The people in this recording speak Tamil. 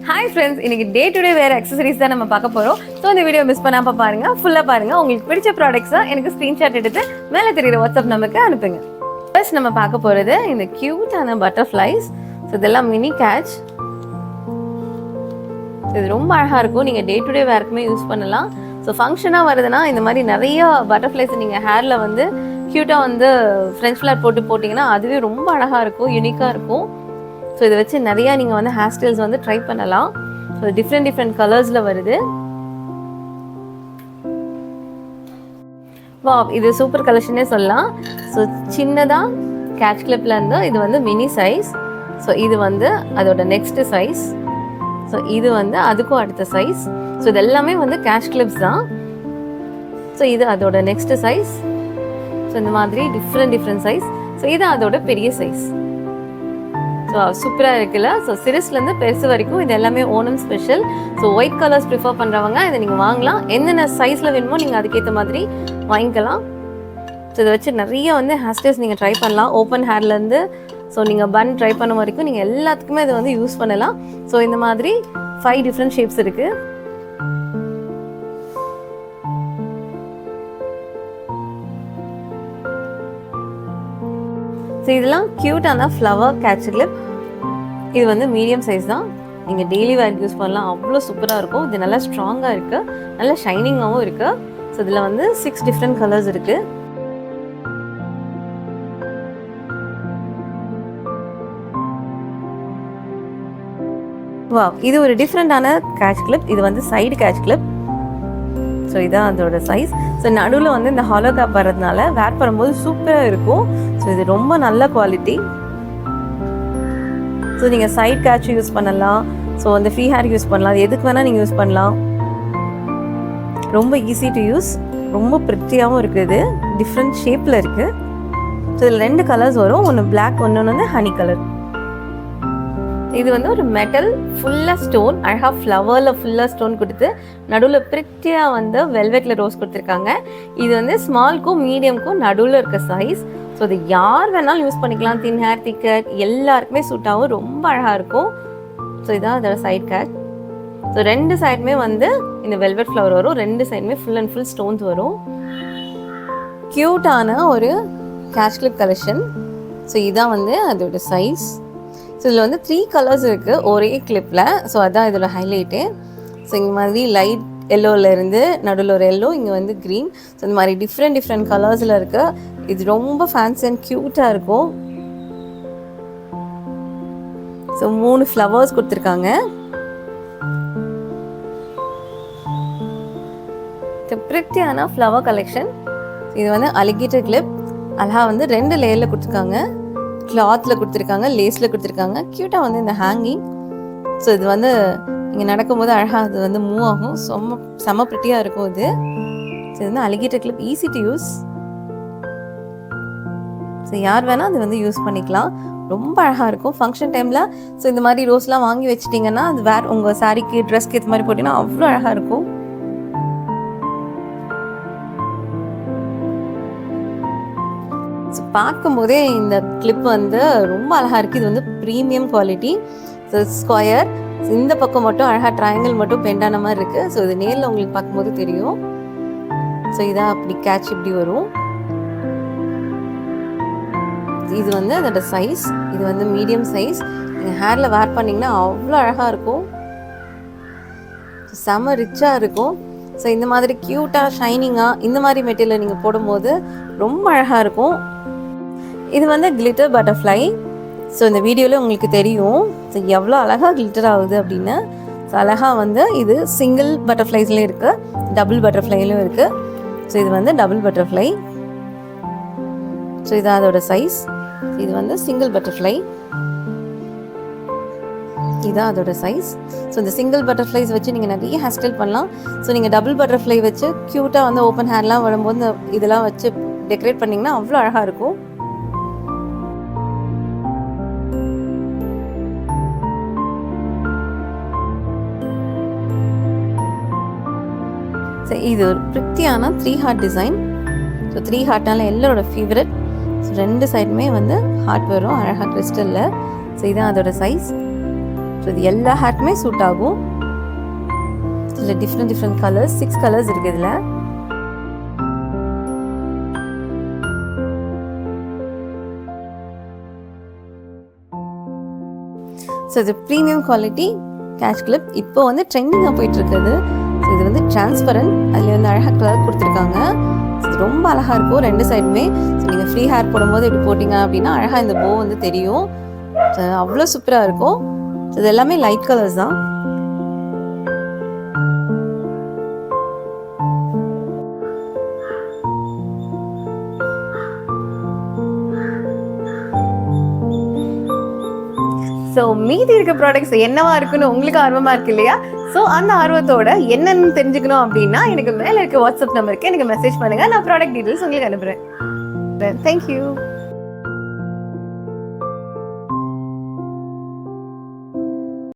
ஹாய் ஃப்ரெண்ட்ஸ், இன்னைக்கு டே டு டே வேறு அக்சசரிஸ் தான் நம்ம பார்க்க போகிறோம். ஸோ இந்த வீடியோ மிஸ் பண்ணாமல் பாருங்கள், ஃபுல்லாக பாருங்கள். உங்களுக்கு பிடிச்ச ப்ராடக்ட்ஸை எனக்கு ஸ்க்ரீன்ஷாட் எடுத்து மேலே தெரியுற வாட்ஸ்அப் நம்பருக்கு அனுப்புங்க. ஃபர்ஸ்ட் நம்ம பார்க்க போகிறது இந்த க்யூட்டான பட்டர்ஃப்ளைஸ். ஸோ இதெல்லாம் மினி கேட்ச். இது ரொம்ப அழகாக இருக்கும். நீங்கள் டே டு டே வேர்க்குமே யூஸ் பண்ணலாம். ஸோ ஃபங்க்ஷனாக வருதுன்னா இந்த மாதிரி நிறைய பட்டர்ஃப்ளைஸ் நீங்கள் ஹேரில் வந்து க்யூட்டாக வந்து ஃப்ரெஞ்ச் ஃப்ளார் போட்டிங்கன்னா அதுவே ரொம்ப அழகாக இருக்கும், யூனிக்காக இருக்கும். ஸோ இதை வச்சு நிறையா நீங்கள் வந்து ஹேர் ஸ்டைல்ஸ் வந்து ட்ரை பண்ணலாம். ஸோ டிஃப்ரெண்ட் கலர்ஸில் வருது. வா, இது சூப்பர் கலெக்ஷனே சொல்லலாம். ஸோ சின்னதாக கேட்ச் கிளிப்லேருந்து இது வந்து மினி சைஸ். ஸோ இது வந்து அதோட நெக்ஸ்ட் சைஸ். ஸோ இது வந்து அதுக்கும் அடுத்த சைஸ். ஸோ இது எல்லாமே வந்து கேட்ச் கிளிப்ஸ் தான். ஸோ இது அதோட நெக்ஸ்ட் சைஸ். ஸோ இந்த மாதிரி டிஃப்ரெண்ட் சைஸ். ஸோ இது அதோட பெரிய சைஸ். ஸோ சூப்பராக இருக்குல்ல. ஸோ சிறுசுலேருந்து பெருசு வரைக்கும் இது எல்லாமே Onam special. So white colours prefer பண்ணுறவங்க இதை நீங்கள் வாங்கலாம். என்னென்ன சைஸில் வேணுமோ நீங்கள் அதுக்கேற்ற மாதிரி வாங்கிக்கலாம். ஸோ இதை வச்சு நிறைய வந்து ஹேர் ஸ்டைல்ஸ் நீங்கள் ட்ரை பண்ணலாம். ஓப்பன் ஹேர்லேருந்து ஸோ நீங்கள் பன் ட்ரை பண்ண வரைக்கும் நீங்கள் எல்லாத்துக்குமே இதை வந்து யூஸ் பண்ணலாம். ஸோ இந்த மாதிரி 5 டிஃப்ரெண்ட் ஷேப்ஸ் இருக்குது. ஸோ இதெல்லாம் க்யூட்டான ஃப்ளவர் கேட்ச் கிளிப். இது வந்து மீடியம் சைஸ் தான். நீங்கள் டெய்லி வேர்க்கு யூஸ் பண்ணலாம். அவ்வளோ சூப்பராக இருக்கும். இது நல்லா ஸ்ட்ராங்காக இருக்குது, நல்லா ஷைனிங்காகவும் இருக்குது. ஸோ இதில் வந்து 6 டிஃப்ரெண்ட் கலர்ஸ் இருக்குது. வா, இது ஒரு டிஃப்ரெண்டான கேட்ச் கிளிப். இது வந்து சைடு கேட்ச் கிளிப். ஸோ இதான் அதோட சைஸ். ஸோ நடுவில் வந்து இந்த ஹாலோ கேப் வர்றதுனால வேர் பண்ணும்போது சூப்பராக இருக்கும். ஸோ இது ரொம்ப நல்ல குவாலிட்டி. ஸோ நீங்கள் சைட் கேட்ச் யூஸ் பண்ணலாம். ஸோ அந்த ஃப்ரீ ஹேர் யூஸ் பண்ணலாம். அது எதுக்கு வேணால் நீங்கள் யூஸ் பண்ணலாம். ரொம்ப ஈஸி டு யூஸ், ரொம்ப ப்ரிட்டியாகவும் இருக்குது. டிஃப்ரெண்ட் ஷேப்பில் இருக்குது. ஸோ இதில் 2 கலர்ஸ் வரும். ஒன்று பிளாக், ஒன்று வந்து ஹனி கலர். இது வந்து ஒரு மெட்டல் ஃபுல்லாக ஸ்டோன், அழகாக ஃப்ளவரில் ஃபுல்லாக ஸ்டோன் கொடுத்து நடுவில் ப்ரிட்டியாக வந்து வெல்வெட்டில் ரோஸ் கொடுத்துருக்காங்க. இது வந்து ஸ்மால்க்கும் மீடியம்க்கும் நடுவில் இருக்க சைஸ். ஸோ இது யார் வேணாலும் யூஸ் பண்ணிக்கலாம். தின் ஹேர், திக் ஹேர் எல்லாருக்குமே சூட் ஆகும். ரொம்ப அழகாக இருக்கும். ஸோ இதான் அதோட சைட் கேட். ஸோ 2 சைடுமே வந்து இந்த வெல்வெட் ஃப்ளவர் வரும். 2 சைடுமே ஃபுல் அண்ட் ஃபுல் ஸ்டோன்ஸ் வரும். க்யூட்டான ஒரு கேட்ச் கிளிப் கலெக்ஷன். ஸோ இதான் வந்து அதோட சைஸ். ஸோ இதில் வந்து 3 கலர்ஸ் இருக்குது ஒரே கிளிப்பில். ஸோ அதான் இதில் ஹைலைட்டு. ஸோ இங்கே மாதிரி லைட் எல்லோவிலேருந்து நடுவில் ஒரு எல்லோ, இங்கே வந்து க்ரீன். ஸோ இந்த மாதிரி டிஃப்ரெண்ட் கலர்ஸில் இருக்குது. இது ரொம்ப ஃபேன்சி அண்ட் க்யூட்டாக இருக்கும். ஸோ 3 ஃப்ளவர்ஸ் கொடுத்துருக்காங்க. ப்ரிட்டியான ஃப்ளவர் கலெக்ஷன். இது வந்து அலிகேட்டர் கிளிப். அழகாக வந்து 2 லேயரில் கொடுத்துருக்காங்க. கிளாத்தில் கொடுத்துருக்காங்க, லேஸில் கொடுத்துருக்காங்க. க்யூட்டாக வந்து இந்த ஹேங்கிங். ஸோ இது வந்து இங்கே நடக்கும்போது அழகாக அது வந்து மூவ் ஆகும். செம்ம ப்ரிட்டியாக இருக்கும் இது. ஸோ இது வந்து alligator clip, easy to use. So யார் வேணால் அது வந்து யூஸ் பண்ணிக்கலாம். ரொம்ப அழகாக இருக்கும் ஃபங்க்ஷன் டைமில். ஸோ இந்த மாதிரி ரோஸ்லாம் வாங்கி வச்சிட்டிங்கன்னா அது வேறு உங்கள் சாரீக்கு, ட்ரெஸ்க்கு ஏற்ற மாதிரி போட்டிங்கன்னா அவ்வளோ அழகாக இருக்கும். ஸோ பார்க்கும்போதே இந்த கிளிப் வந்து ரொம்ப அழகாக இருக்குது. இது வந்து premium quality. So square. So இந்த பக்கம் மட்டும் அழகாக ட்ரையாங்கிள் மட்டும் பெண்டான மாதிரி இருக்குது. ஸோ இது நேரில் உங்களுக்கு பார்க்கும்போது தெரியும். ஸோ இதான் அப்படி கேட்ச் இப்படி வரும். இது வந்து அதோட சைஸ். இது வந்து மீடியம் சைஸ். நீங்கள் ஹேரில் வேர் பண்ணிங்கன்னா அவ்வளோ அழகாக இருக்கும். செம்ம ரிச்சாக இருக்கும். ஸோ இந்த மாதிரி க்யூட்டாக ஷைனிங்காக இந்த மாதிரி மெட்டீரியல் நீங்கள் போடும்போது ரொம்ப அழகாக இருக்கும். இது வந்து கிளிட்டர் பட்டர்ஃப்ளை. ஸோ இந்த வீடியோவில் உங்களுக்கு தெரியும் ஸோ எவ்வளோ அழகாக கிளிட்டர் ஆகுது அப்படின்னு. ஸோ அழகாக வந்து இது சிங்கிள் பட்டர்ஃப்ளைஸ்லேயும் இருக்குது, டபுள் பட்டர்ஃப்ளைலையும் இருக்குது. ஸோ இது வந்து டபுள் பட்டர்ஃப்ளை. ஸோ இது அதோட சைஸ். இது வந்து சிங்கிள் பட்டர்ஃப்ளை. இதுதான் அதோட சைஸ். ஸோ இந்த சிங்கிள் பட்டர்ஃப்ளைஸ் வச்சு நீங்கள் நிறைய ஹேர் ஸ்டைல் பண்ணலாம். ஸோ நீங்கள் டபுள் பட்டர்ஃப்ளை வச்சு க்யூட்டாக வந்து ஓப்பன் ஹேர்லாம் வரும்போது இதெல்லாம் வச்சு டெக்கரேட் பண்ணிங்கன்னா அவ்வளோ அழகாக இருக்கும். ஸோ இது ஒரு ப்ரிட்டியான 3 ஹார்ட் டிசைன். ஸோ 3 ஹார்ட்னால எல்லாரோட ஃபேவரட். ஸோ 2 சைடுமே வந்து ஹார்ட் வரும் அழகாக கிறிஸ்டலில். ஸோ இதுதான் அதோட சைஸ். ஸோ இது எல்லா ஹேருக்குமே சூட் ஆகும். இதில் டிஃப்ரெண்ட் கலர்ஸ், 6 கலர்ஸ் இருக்குது இதில். ஸோ இது ப்ரீமியம் குவாலிட்டி கேட்ச் கிளிப். இப்போ வந்து ட்ரெண்டிங்காக போயிட்டுருக்குது. ஸோ இது வந்து டிரான்ஸ்பரண்ட், அதில் வந்து அழகாக கலர் கொடுத்துருக்காங்க. இது ரொம்ப அழகாக இருக்கும் 2 சைடுமே. ஸோ நீங்கள் ஃப்ரீ ஹேர் போடும்போது இப்படி போட்டிங்க அப்படின்னா அழகாக இந்த போ வந்து தெரியும். அவ்வளோ சூப்பராக இருக்கும். ஸோ இது எல்லாமே லைட் கலர்ஸ் தான். ஸோ மீதி இருக்க ப்ராடக்ட்ஸ் என்னவா இருக்குன்னு உங்களுக்கு ஆர்வமா இருக்கு இல்லையா? ஸோ அந்த ஆர்வத்தோட என்னன்னு தெரிஞ்சுக்கணும் அப்படின்னா எனக்கு மேலே இருக்க வாட்ஸ்அப் நம்பருக்கு எனக்கு மெசேஜ் பண்ணுங்க. நான் ப்ராடக்ட் டீடைல்ஸ் உங்களுக்கு அனுப்புறேன். தேங்க்யூ.